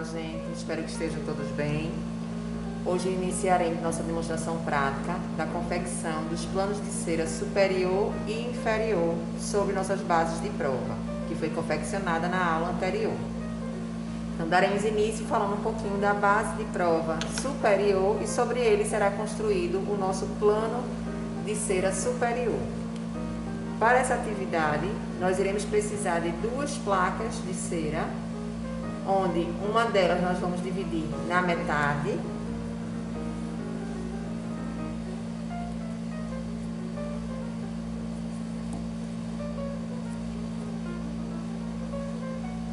gente, espero que estejam todos bem. Hoje iniciaremos nossa demonstração prática da confecção dos planos de cera superior e inferior sobre nossas bases de prova, que foi confeccionada na aula anterior. Então, daremos início falando um pouquinho da base de prova superior e sobre ele será construído o nosso plano de cera superior. Para essa atividade, nós iremos precisar de duas placas de cera, onde uma delas nós vamos dividir na metade.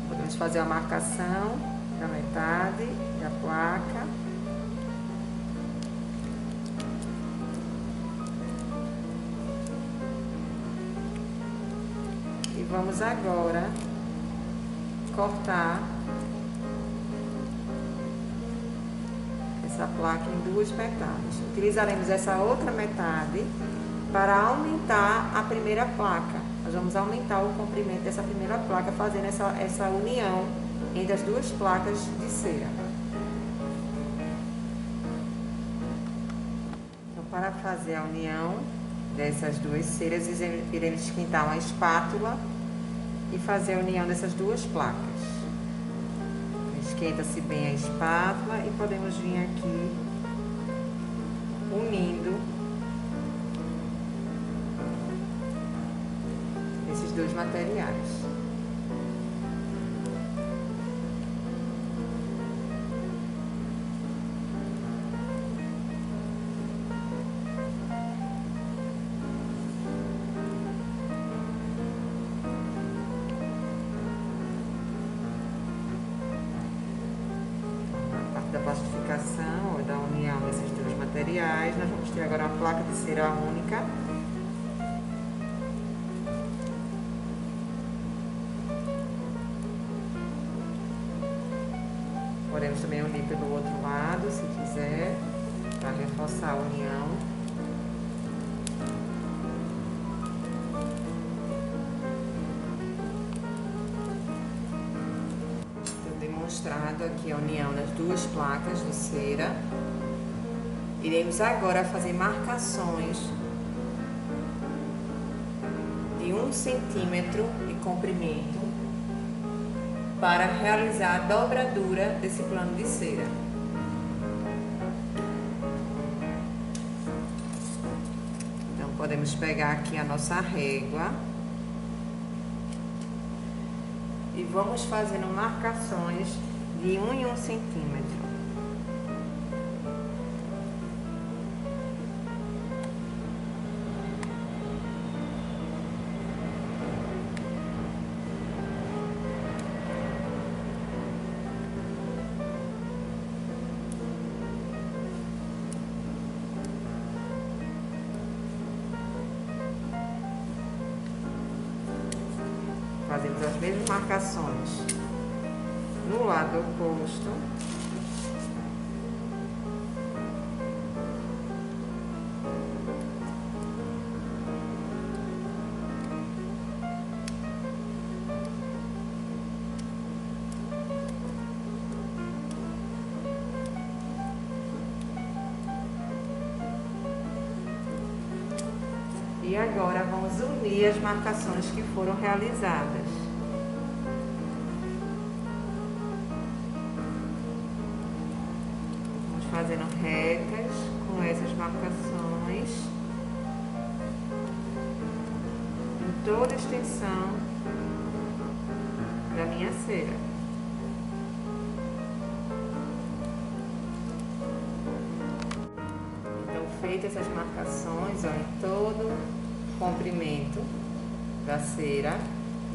Podemos fazer a marcação da metade da placa. E vamos agora cortar essa placa em duas metades. Utilizaremos essa outra metade para aumentar a primeira placa. Nós vamos aumentar o comprimento dessa primeira placa, fazendo essa união entre as duas placas de cera. Então, para fazer a união dessas duas ceras, iremos esquentar uma espátula e fazer a união dessas duas placas. Esquenta-se bem a espátula e podemos vir aqui unindo esses dois materiais. Da plastificação ou da união desses dois materiais, nós vamos ter agora uma placa de cera única. Podemos também unir pelo outro lado, se quiser, para reforçar a união. Demonstrado aqui a união das duas placas de cera. Iremos agora fazer marcações de 1 centímetro de comprimento para realizar a dobradura desse plano de cera. Então, podemos pegar aqui a nossa régua e vamos fazendo marcações de 1 em 1 centímetro. Fazemos as mesmas marcações no lado oposto. E agora vamos unir as marcações que foram realizadas. Vamos fazendo retas com essas marcações em toda a extensão da minha cera. Então, feitas essas marcações, ó, em todo comprimento da cera,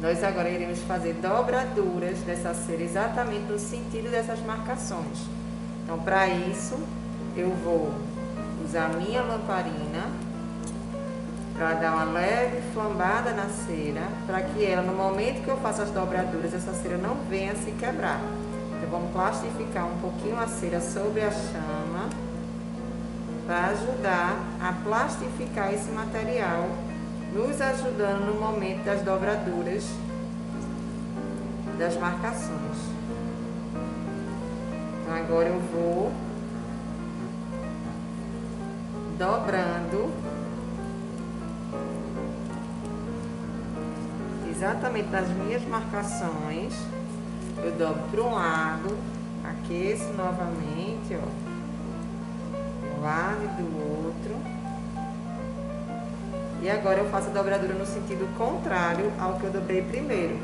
nós agora iremos fazer dobraduras dessa cera exatamente no sentido dessas marcações. Então, para isso, eu vou usar a minha lamparina para dar uma leve flambada na cera, para que ela, no momento que eu faço as dobraduras, essa cera não venha se quebrar. Então, vamos plastificar um pouquinho a cera sobre a chama para ajudar a plastificar esse material, nos ajudando no momento das dobraduras das marcações. Então agora eu vou dobrando exatamente nas minhas marcações. Eu dobro para um lado, aqueço novamente, ó, de um lado e do outro. E agora eu faço a dobradura no sentido contrário ao que eu dobrei primeiro.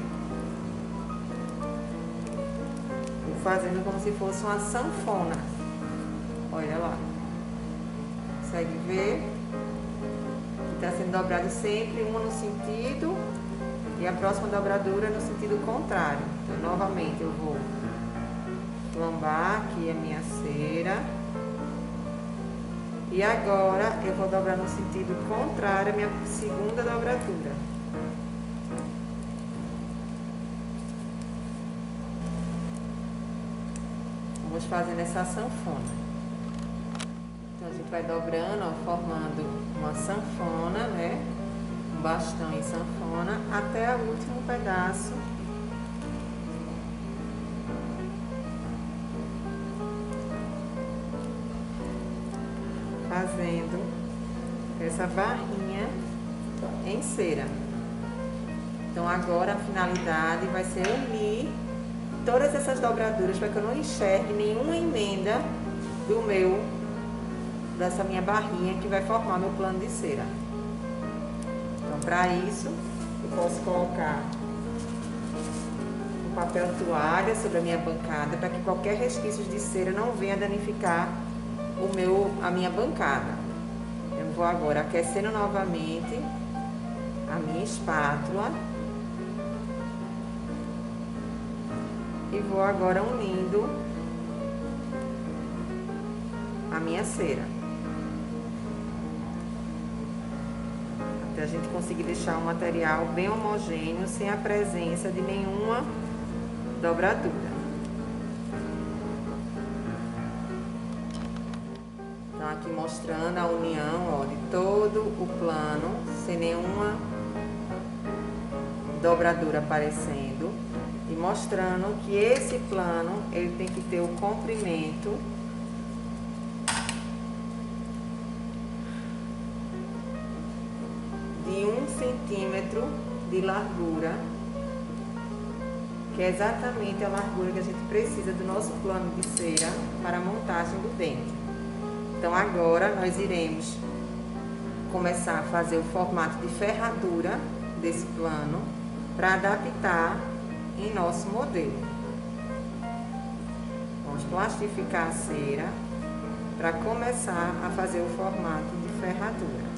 Vou fazendo como se fosse uma sanfona. Olha lá. Consegue ver? Está sendo dobrado sempre uma no sentido e a próxima dobradura no sentido contrário. Então, novamente, eu vou flambar aqui a minha cera. E agora eu vou dobrar no sentido contrário a minha segunda dobradura. Vamos fazendo essa sanfona. Então a gente vai dobrando, ó, formando uma sanfona, né? Um bastão em sanfona até o último pedaço. Fazendo essa barrinha em cera. Então agora a finalidade vai ser unir todas essas dobraduras para que eu não enxergue nenhuma emenda dessa minha barrinha que vai formar meu plano de cera. Então para isso eu posso colocar um papel toalha sobre a minha bancada para que qualquer resquício de cera não venha danificar a minha bancada. Eu vou agora aquecendo novamente a minha espátula e vou agora unindo a minha cera até a gente conseguir deixar um material bem homogêneo sem a presença de nenhuma dobradura. Aqui mostrando a união, ó, de todo o plano, sem nenhuma dobradura aparecendo. E mostrando que esse plano, ele tem que ter o comprimento de 1 centímetro de largura, que é exatamente a largura que a gente precisa do nosso plano de cera para a montagem do dente. Então agora nós iremos começar a fazer o formato de ferradura desse plano para adaptar em nosso modelo. Vamos plastificar a cera para começar a fazer o formato de ferradura.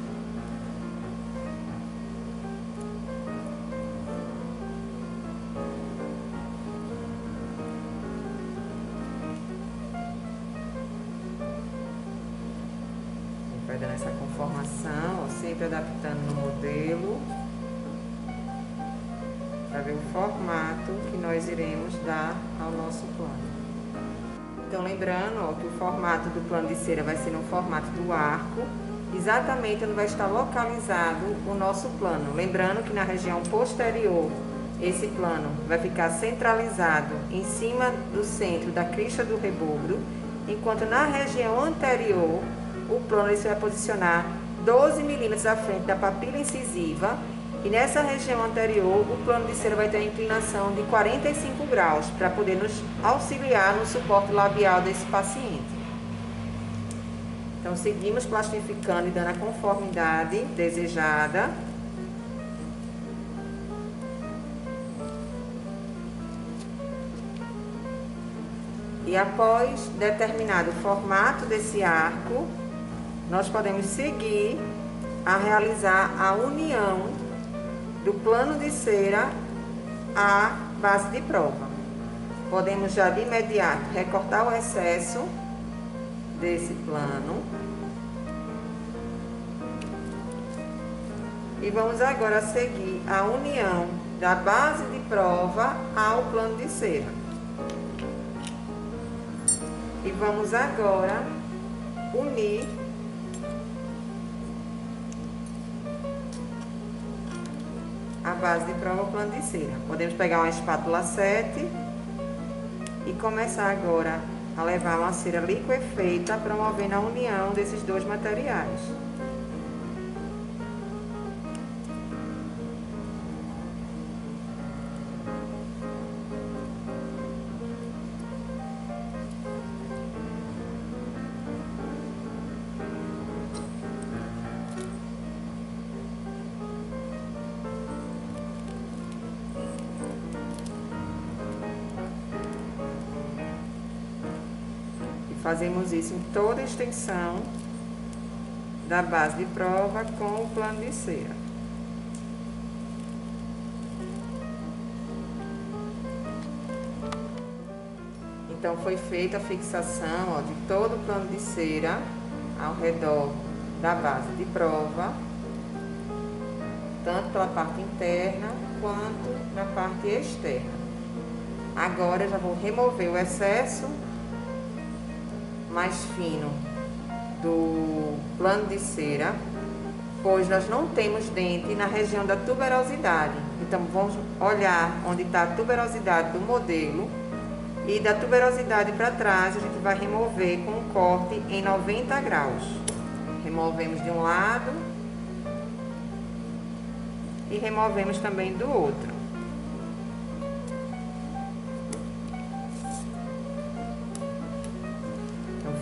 Vai dando essa conformação, ó, sempre adaptando no modelo, para ver o formato que nós iremos dar ao nosso plano. Então, lembrando, ó, que o formato do plano de cera vai ser no formato do arco, exatamente onde vai estar localizado o nosso plano. Lembrando que na região posterior, esse plano vai ficar centralizado em cima do centro da crista do rebobro, enquanto na região anterior, o plano ele se vai posicionar 12 milímetros à frente da papila incisiva e nessa região anterior o plano de cera vai ter a inclinação de 45 graus para poder nos auxiliar no suporte labial desse paciente. Então seguimos plastificando e dando a conformidade desejada. E após determinado o formato desse arco, nós podemos seguir a realizar a união do plano de cera à base de prova. Podemos já de imediato recortar o excesso desse plano. E vamos agora seguir a união da base de prova ao plano de cera. E vamos agora unir a base de prova ao plano de cera. Podemos pegar uma espátula 7 e começar agora a levar uma cera liquefeita, promovendo a união desses dois materiais. Fazemos isso em toda a extensão da base de prova com o plano de cera. Então, foi feita a fixação, ó, de todo o plano de cera ao redor da base de prova, tanto pela parte interna quanto na parte externa. Agora, eu já vou remover o excesso mais fino do plano de cera, pois nós não temos dente na região da tuberosidade. Então, vamos olhar onde está a tuberosidade do modelo e da tuberosidade para trás a gente vai remover com um corte em 90 graus. Removemos de um lado e removemos também do outro.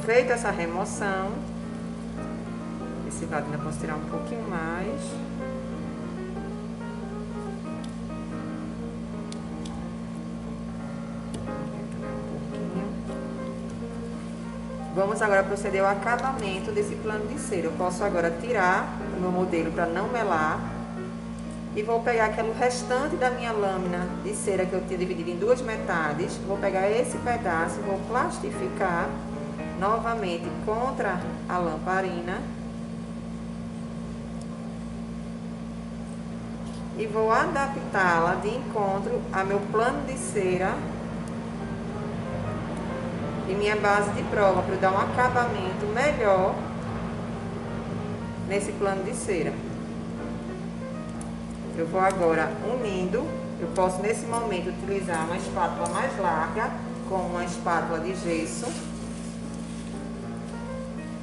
Feita essa remoção, esse lado ainda posso tirar um pouquinho mais. Vamos agora proceder ao acabamento desse plano de cera. Eu posso agora tirar o meu modelo para não melar e vou pegar aquele restante da minha lâmina de cera que eu tinha dividido em duas metades. Vou pegar esse pedaço e vou plastificar novamente contra a lamparina e vou adaptá-la de encontro a meu plano de cera e minha base de prova para dar um acabamento melhor nesse plano de cera. Eu vou agora unindo. Eu posso nesse momento utilizar uma espátula mais larga com uma espátula de gesso.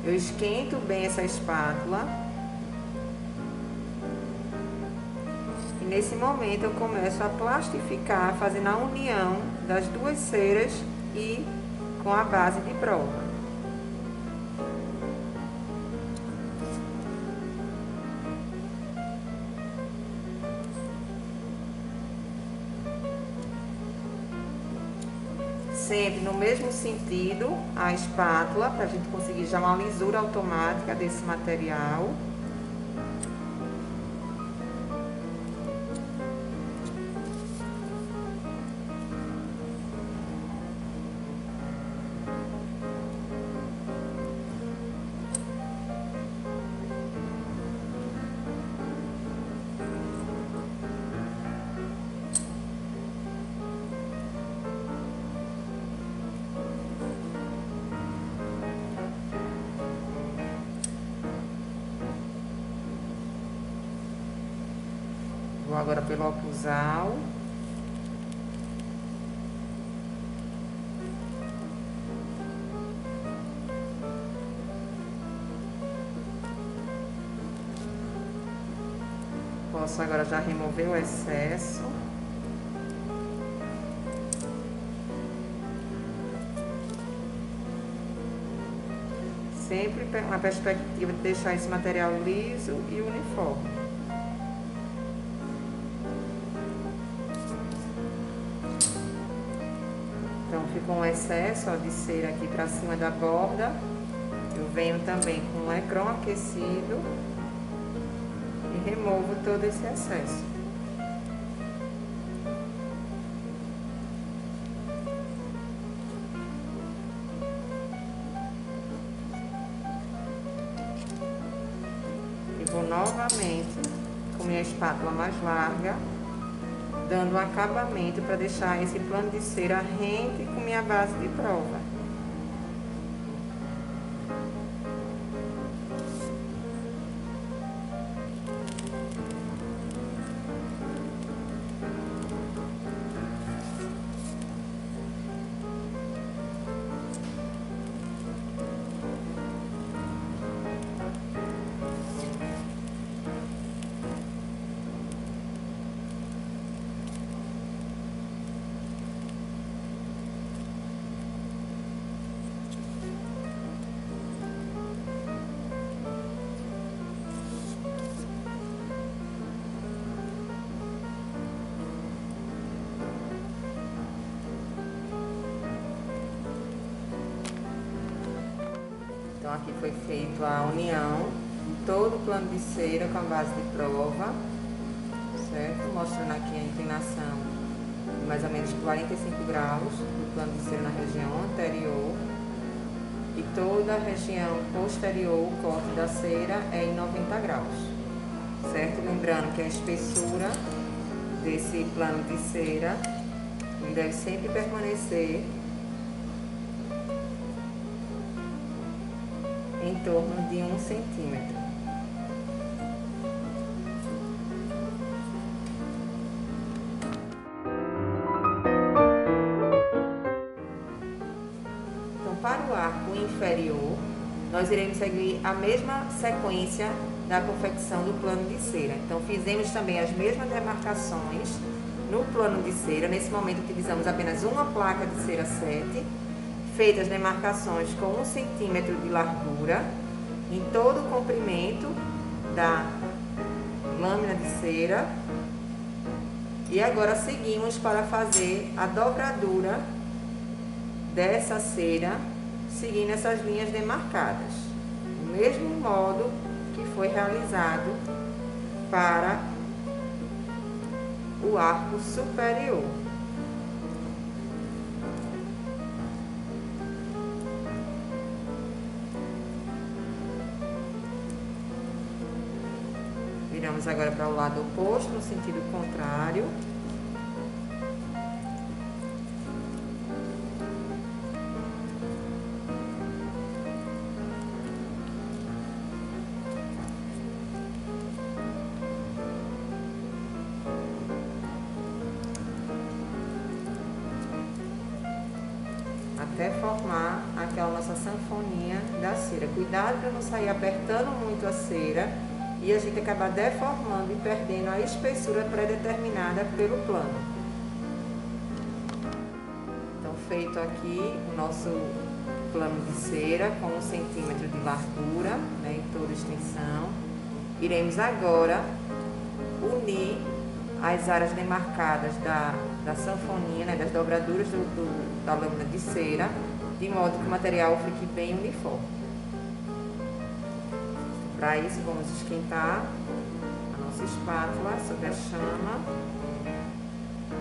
Eu esquento bem essa espátula. E nesse momento eu começo a plastificar, fazendo a união das duas ceras e com a base de prova. Sempre no mesmo sentido a espátula, para a gente conseguir já uma lisura automática desse material. Vou agora pelo oclusal. Posso agora já remover o excesso. Sempre na perspectiva de deixar esse material liso e uniforme. Então, ficou um excesso, ó, de cera aqui para cima da borda. Eu venho também com um ecrã aquecido e removo todo esse excesso. E vou novamente com minha espátula mais larga, dando um acabamento para deixar esse plano de cera rente com minha base de prova. Então aqui foi feito a união de todo o plano de cera com a base de prova, certo? Mostrando aqui a inclinação de mais ou menos 45 graus do plano de cera na região anterior. E toda a região posterior, o corte da cera é em 90 graus, certo? Lembrando que a espessura desse plano de cera ele deve sempre permanecer em torno de 1 centímetro. Então, para o arco inferior, nós iremos seguir a mesma sequência da confecção do plano de cera. Então, fizemos também as mesmas demarcações no plano de cera. Nesse momento, utilizamos apenas uma placa de cera 7, feitas demarcações com 1 centímetro de largura em todo o comprimento da lâmina de cera. E agora seguimos para fazer a dobradura dessa cera, seguindo essas linhas demarcadas, do mesmo modo que foi realizado para o arco superior. Viramos agora para o lado oposto, no sentido contrário. Até formar aquela nossa sanfoninha da cera. Cuidado para não sair apertando muito a cera e a gente acabar deformando e perdendo a espessura pré-determinada pelo plano. Então, feito aqui o nosso plano de cera com 1 centímetro de largura, né, em toda extensão, iremos agora unir as áreas demarcadas da sanfoninha, né, das dobraduras da lâmina de cera, de modo que o material fique bem uniforme. Para isso, vamos esquentar a nossa espátula sobre a chama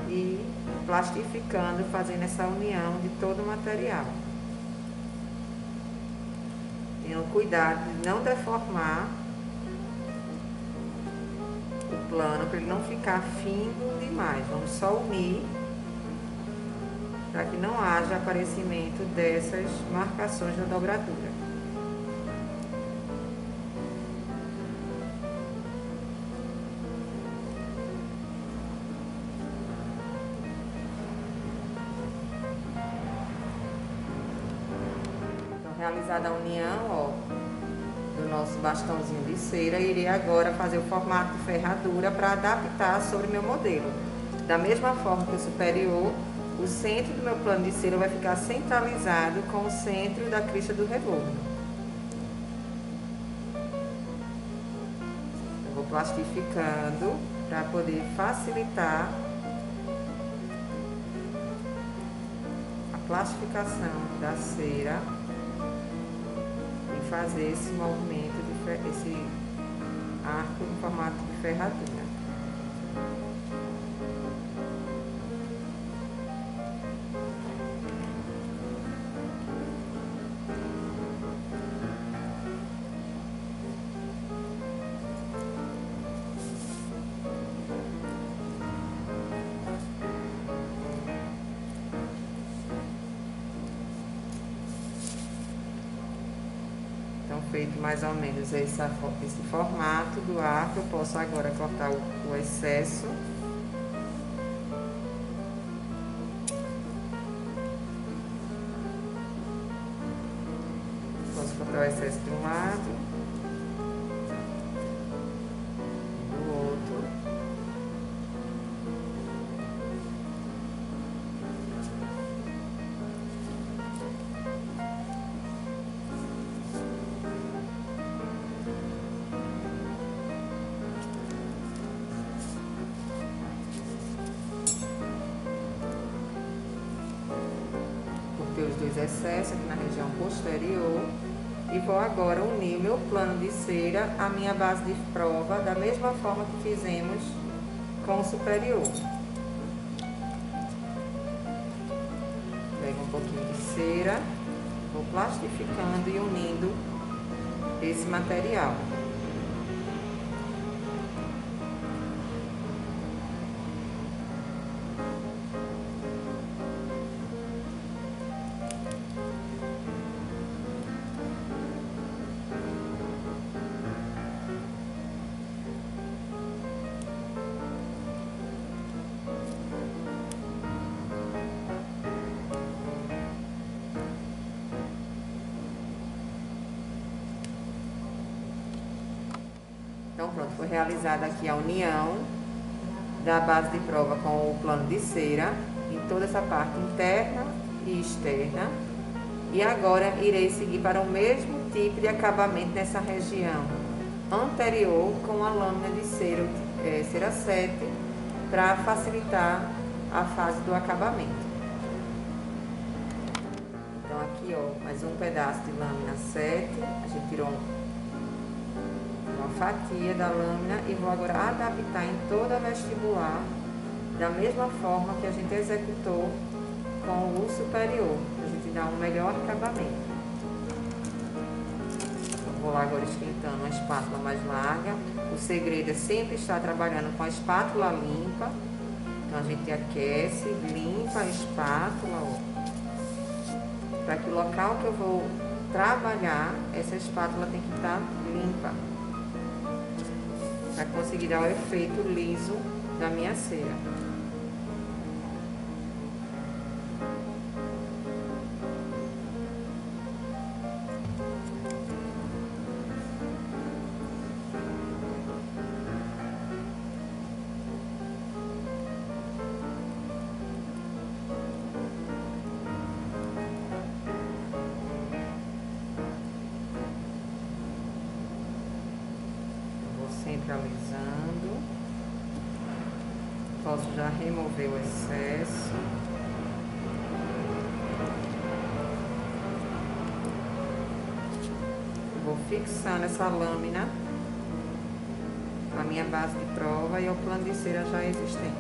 e plastificando, fazendo essa união de todo o material. Tenham cuidado de não deformar o plano para ele não ficar fino demais. Vamos só unir para que não haja aparecimento dessas marcações da dobradura. Então, realizada a união, ó, do nosso bastãozinho de cera, irei agora fazer o formato de ferradura para adaptar sobre meu modelo. Da mesma forma que o superior, o centro do meu plano de cera vai ficar centralizado com o centro da crista do revólver. Eu vou plastificando para poder facilitar a plastificação da cera e fazer esse movimento, esse arco em formato de ferradura. Então, feito mais ou menos esse formato do arco, eu posso agora cortar o excesso. Posso cortar o excesso de um lado, do outro. Os dois excessos aqui na região posterior E vou agora unir o meu plano de cera à minha base de prova, da mesma forma que fizemos com o superior. Pego um pouquinho de cera, vou plastificando e unindo esse material. Então pronto, foi realizada aqui a união da base de prova com o plano de cera em toda essa parte interna e externa. E agora irei seguir para o mesmo tipo de acabamento nessa região anterior com a lâmina de cera, cera 7, para facilitar a fase do acabamento. Então aqui ó, mais um pedaço de lâmina 7, a gente tirou uma fatia da lâmina e vou agora adaptar em toda a vestibular da mesma forma que a gente executou com o superior, para a gente dar um melhor acabamento. Eu vou lá agora esquentando uma espátula mais larga. O segredo é sempre estar trabalhando com a espátula limpa. Então a gente aquece, limpa a espátula, para que o local que eu vou trabalhar, essa espátula tem que estar limpa, para conseguir dar o efeito liso da minha cera. Centralizando, posso já remover o excesso. Vou fixando essa lâmina com a minha base de prova e o plano de cera já existente.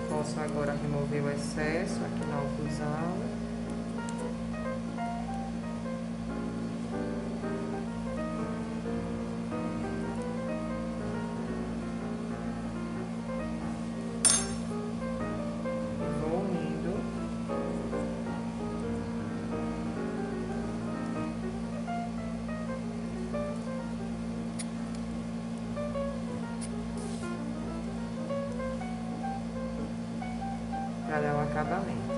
Posso agora remover o excesso aqui na oclusal. Para dar o acabamento.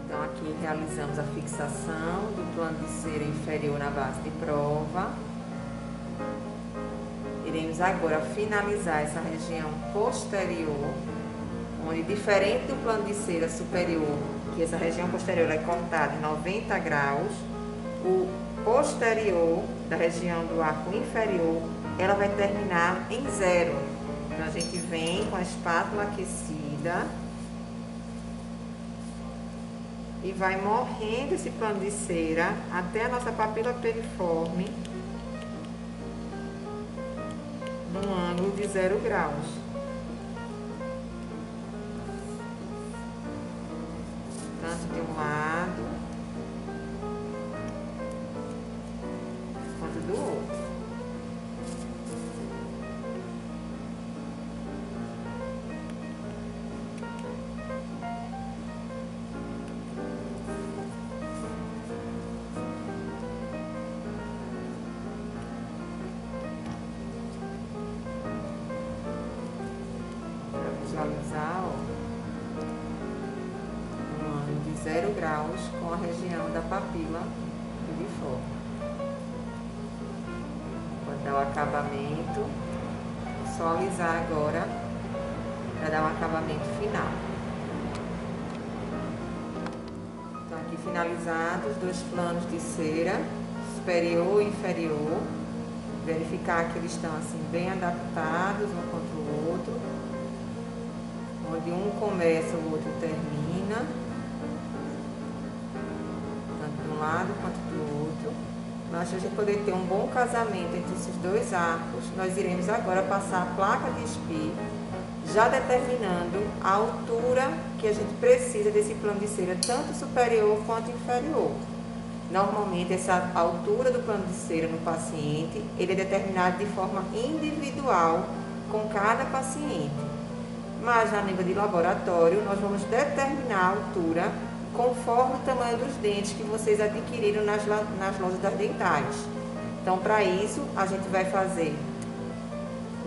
Então aqui realizamos a fixação do plano de cera inferior na base de prova. Iremos agora finalizar essa região posterior, onde, diferente do plano de cera superior, que essa região posterior é cortada em 90 graus, o posterior da região do arco inferior, ela vai terminar em 0. Então a gente vem com a espátula aquecida e vai morrendo esse plano de cera até a nossa papila piriforme num ângulo de 0 graus. Tanto de um lado quanto do outro. Visualizar, ó, um ângulo de 0 graus com a região da papila piriforme. Vou dar o acabamento, só alisar agora para dar um acabamento final. Então aqui finalizados os dois planos de cera, superior e inferior. verificar que eles estão assim bem adaptados um contra o outro, onde um começa o outro termina, tanto de um lado quanto do outro. Mas para a gente poder ter um bom casamento entre esses dois arcos, nós iremos agora passar a placa de espi, já determinando a altura que a gente precisa desse plano de cera, tanto superior quanto inferior. Normalmente, essa altura do plano de cera no paciente, ele é determinado de forma individual com cada paciente. Mas, a nível de laboratório, nós vamos determinar a altura conforme o tamanho dos dentes que vocês adquiriram nas lojas das dentais. Então, para isso, a gente vai fazer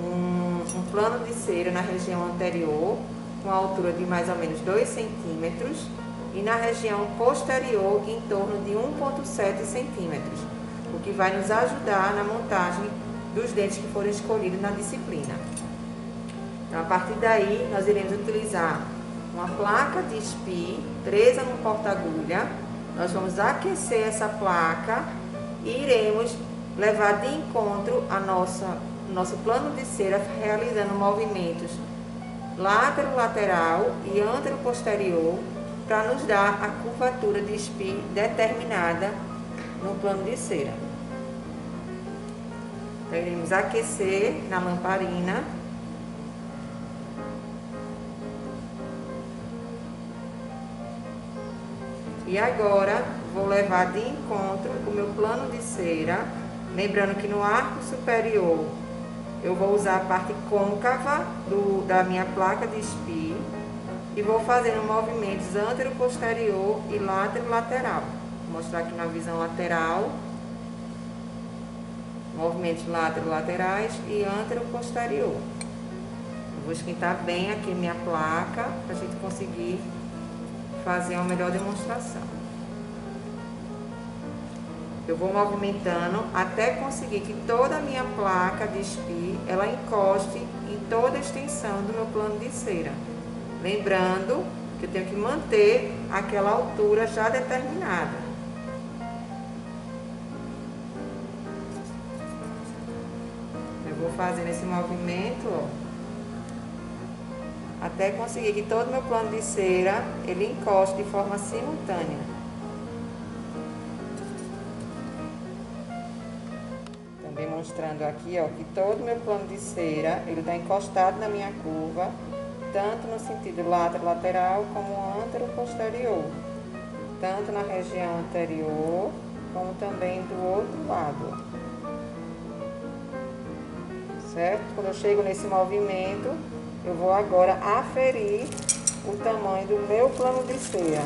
um plano de cera na região anterior, com a altura de mais ou menos 2 centímetros, e na região posterior em torno de 1,7 centímetros, o que vai nos ajudar na montagem dos dentes que forem escolhidos na disciplina. Então, a partir daí, nós iremos utilizar uma placa de espi presa no porta-agulha. Nós vamos aquecer essa placa e iremos levar de encontro a nosso plano de cera, realizando movimentos látero-lateral e antero-posterior, para nos dar a curvatura de espi determinada no plano de cera. Então, iremos aquecer na lamparina. E agora, vou levar de encontro o meu plano de cera, lembrando que no arco superior, eu vou usar a parte côncava da minha placa de espi e vou fazendo movimentos antero-posterior e látero-lateral. Vou mostrar aqui na visão lateral, movimentos látero-laterais e antero-posterior. Vou esquentar bem aqui minha placa para a gente conseguir fazer uma melhor demonstração. Eu vou movimentando até conseguir que toda a minha placa de espi, ela encoste em toda a extensão do meu plano de cera. Lembrando que eu tenho que manter aquela altura já determinada. Eu vou fazendo esse movimento, ó, até conseguir que todo o meu plano de cera, ele encoste de forma simultânea. Também mostrando aqui, ó, que todo o meu plano de cera, ele está encostado na minha curva, tanto no sentido lateral como antero-posterior, tanto na região anterior, como também do outro lado. Certo? Quando eu chego nesse movimento, eu vou agora aferir o tamanho do meu plano de cera,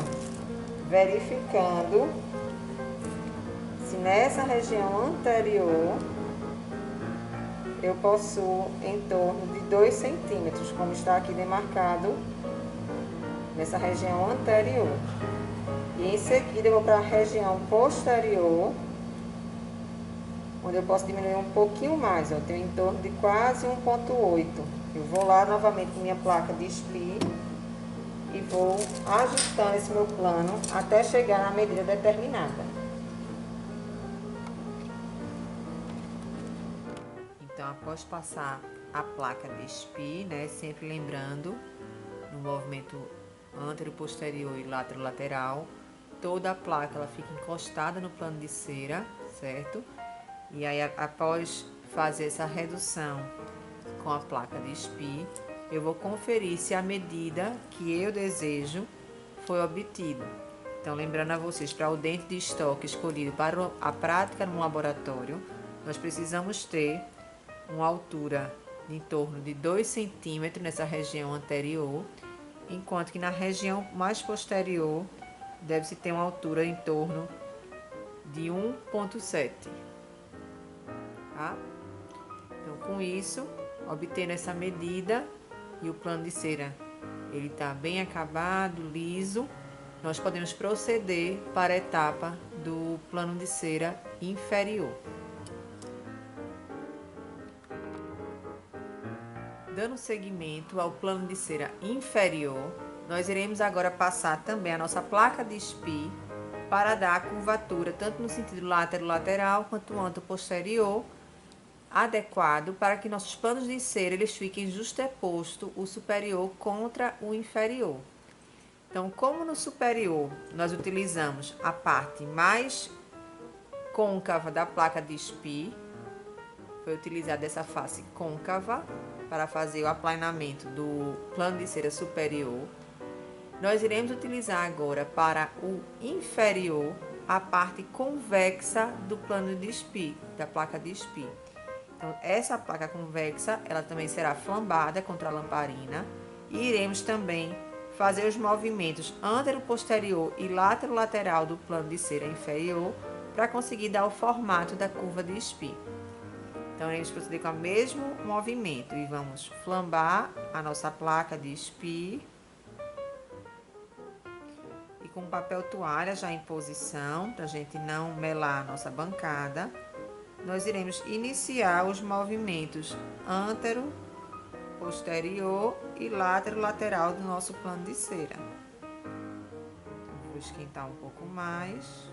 verificando se nessa região anterior eu possuo em torno de 2 centímetros, como está aqui demarcado nessa região anterior. E em seguida eu vou para a região posterior, onde eu posso diminuir um pouquinho mais, ó, eu tenho em torno de quase 1,8. Eu vou lá novamente com minha placa de espi e vou ajustando esse meu plano até chegar na medida determinada. Então, após passar a placa de espi, né, sempre lembrando no movimento antero-posterior e látero-lateral, toda a placa ela fica encostada no plano de cera, certo? E aí, após fazer essa redução com a placa de espi, eu vou conferir se a medida que eu desejo foi obtida. Então, lembrando a vocês, para o dente de estoque escolhido para a prática no laboratório, nós precisamos ter uma altura de em torno de 2 centímetros nessa região anterior, enquanto que na região mais posterior deve-se ter uma altura em torno de 1,7. Tá? Então, com isso, obtendo essa medida e o plano de cera ele está bem acabado, liso, nós podemos proceder para a etapa do plano de cera inferior. Dando seguimento ao plano de cera inferior, nós iremos agora passar também a nossa placa de espi para dar a curvatura tanto no sentido lateral quanto antero-posterior adequado para que nossos planos de cera eles fiquem justapostos o superior contra o inferior. Então, como no superior nós utilizamos a parte mais côncava da placa de SPI, foi utilizada essa face côncava para fazer o aplanamento do plano de cera superior. Nós iremos utilizar agora para o inferior a parte convexa do plano de SPI, da placa de SPI. Então, essa placa convexa, ela também será flambada contra a lamparina e iremos também fazer os movimentos antero-posterior e látero-lateral do plano de cera inferior para conseguir dar o formato da curva de SPI. Então, iremos proceder com o mesmo movimento e vamos flambar a nossa placa de SPI e com papel toalha já em posição, para a gente não melar a nossa bancada, nós iremos iniciar os movimentos antero, posterior e látero-lateral do nosso plano de cera. Vou esquentar um pouco mais.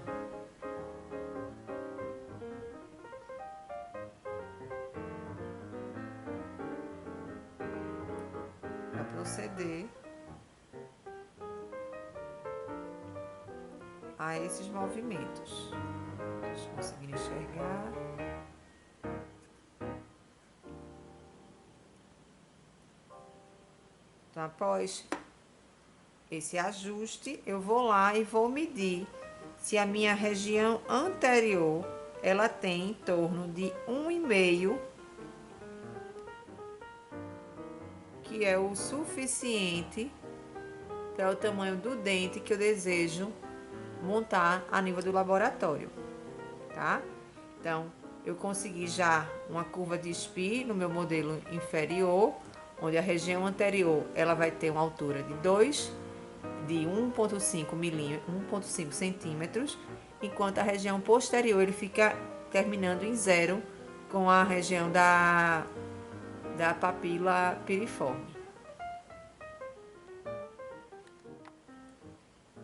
Para proceder a esses movimentos. Deixa eu conseguir enxergar. Então, após esse ajuste, eu vou lá e vou medir se a minha região anterior, ela tem em torno de 1,5, que é o suficiente para o tamanho do dente que eu desejo montar a nível do laboratório, tá? Então, eu consegui já uma curva de SPI no meu modelo inferior, onde a região anterior ela vai ter uma altura de 1,5 centímetros, enquanto a região posterior ele fica terminando em 0 com a região da papila piriforme.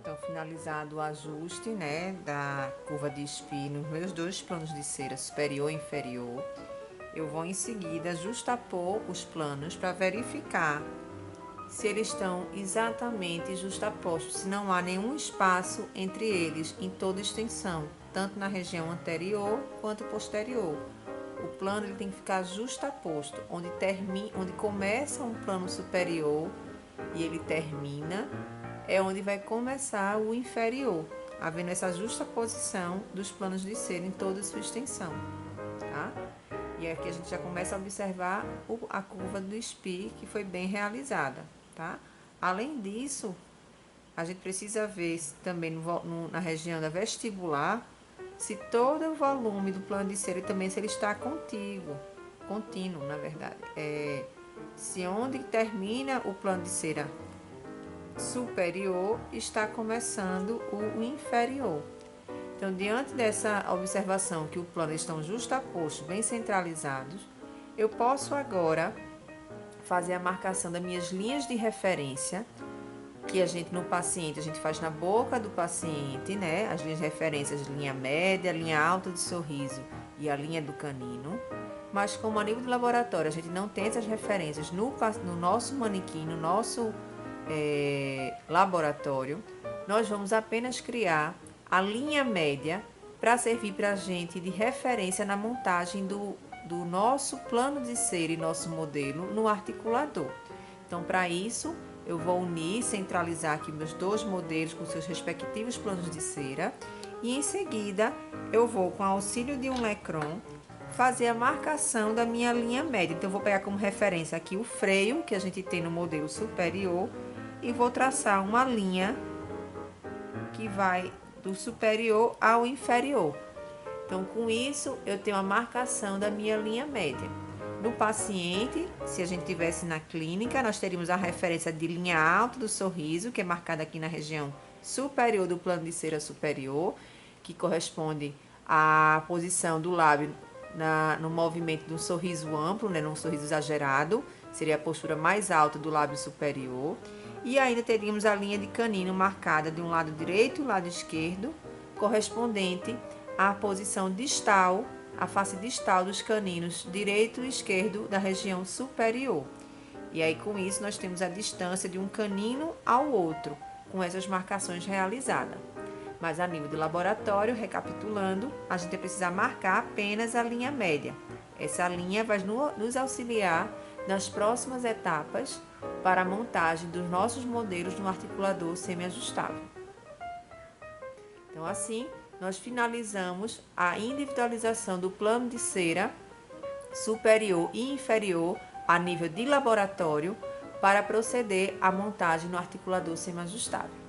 Então, finalizado o ajuste, né, da curva de SPI nos meus dois planos de cera superior e inferior, eu vou em seguida justapor os planos para verificar se eles estão exatamente justapostos, se não há nenhum espaço entre eles em toda extensão, tanto na região anterior quanto posterior. O plano ele tem que ficar justaposto, onde começa um plano superior e ele termina, é onde vai começar o inferior, havendo essa justaposição dos planos de cera em toda a sua extensão, tá? E aqui a gente já começa a observar a curva do SPI, que foi bem realizada, tá? Além disso, a gente precisa ver também na região da vestibular, se todo o volume do plano de cera e também se ele está contínuo, na verdade. Se onde termina o plano de cera superior, está começando o inferior. Então, diante dessa observação que o plano estão justapostos, bem centralizados, eu posso agora fazer a marcação das minhas linhas de referência, que no paciente, a gente faz na boca do paciente, né? As linhas de referências, linha média, linha alta de sorriso e a linha do canino. Mas como a nível de laboratório, a gente não tem essas referências no nosso manequim, no nosso laboratório, nós vamos apenas criar a linha média para servir para a gente de referência na montagem do nosso plano de cera e nosso modelo no articulador. Então, para isso, eu vou unir, centralizar aqui meus dois modelos com seus respectivos planos de cera e, em seguida, eu vou, com auxílio de um lecron, fazer a marcação da minha linha média. Então, eu vou pegar como referência aqui o freio que a gente tem no modelo superior e vou traçar uma linha que vai do superior ao inferior. Então, com isso, eu tenho a marcação da minha linha média. No paciente, se a gente tivesse na clínica, nós teríamos a referência de linha alta do sorriso, que é marcada aqui na região superior do plano de cera superior, que corresponde à posição do lábio no movimento do sorriso amplo, né, num sorriso exagerado, seria a postura mais alta do lábio superior. E ainda teríamos a linha de canino marcada de um lado direito e um lado esquerdo, correspondente à posição distal a face distal dos caninos direito e esquerdo da região superior. E aí, com isso, nós temos a distância de um canino ao outro, com essas marcações realizadas. Mas a nível de laboratório, recapitulando, a gente vai precisar marcar apenas a linha média. Essa linha vai nos auxiliar nas próximas etapas para a montagem dos nossos modelos no articulador semiajustável. Então, assim, nós finalizamos a individualização do plano de cera superior e inferior a nível de laboratório para proceder à montagem no articulador semiajustável.